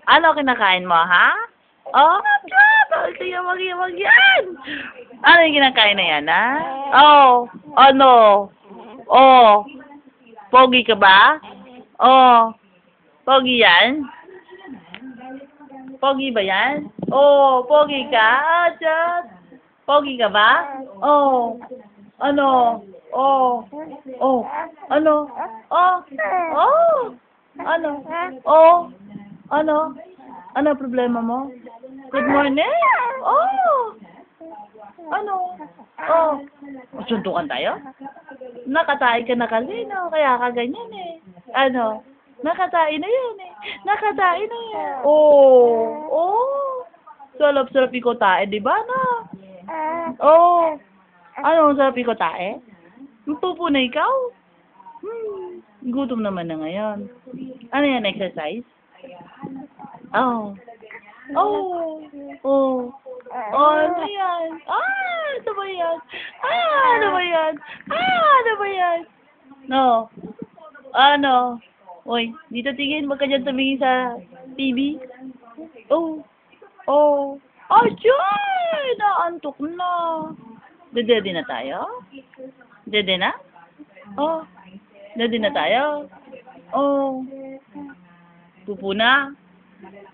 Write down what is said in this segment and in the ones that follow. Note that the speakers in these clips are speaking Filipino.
Ano kinakain mo, ha? Oh, bakit kaya wag yan? Ano yung kinakain na yan, ha? Oh, ano? Oh, pogi ka ba? Oh, pogi yan? Pogi ba yan? Oh, pogi ka? Ah, Diyos. Pogi ka ba? Oh, ano? Oh, oh, ano? Oh, oh, ano? Oh, ano? Ano problema mo? Good morning. Oh, ano? Oh, suntukan tayo? Nakatae ka na kasi, no? Kaya ka ganyan eh. Ano? Nakatae na yan eh. Nakatae na yan. Oh, oh. Sarap-sarap ikaw tae, di ba, no? Oh. Ano ang sarap ikaw tae? Magpupo na ikaw? Gutom naman na ngayon. Ano yan, exercise? Oh. Oh. Oh. Oh, ano yan? Ah, ano ba yan? Ah, ano ba yan? Ah, ano ba yan? No. Ano? Uy, dito tingin. Huwag ka dyan tumingin sa TV. Oh. Oh. Ay, Diyan! Naantok na. Dede na tayo? Dede na? Oh. Dede na tayo? Oh. Pupo na?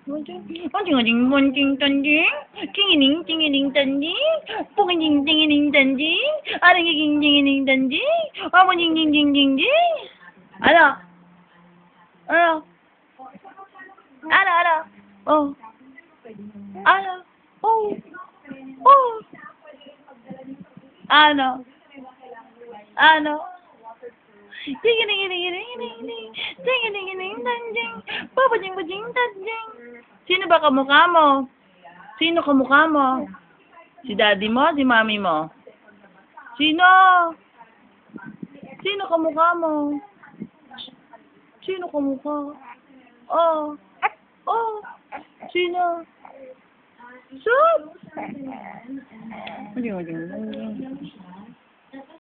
Anjing munting tanding, tingining tanding, pungining tingining tanding, aranging tingining tanding, amuning ding ding ding ding. Ano? Ano? Ano? Oh. Ano? Oh. Oh. Ano? Ano? Sino ba kamukha mo? Sino kamukha mo? Si daddy mo? Si mami mo? Sino? Sino kamukha mo? Sino kamukha? Oh. Oh. Sino? Saan?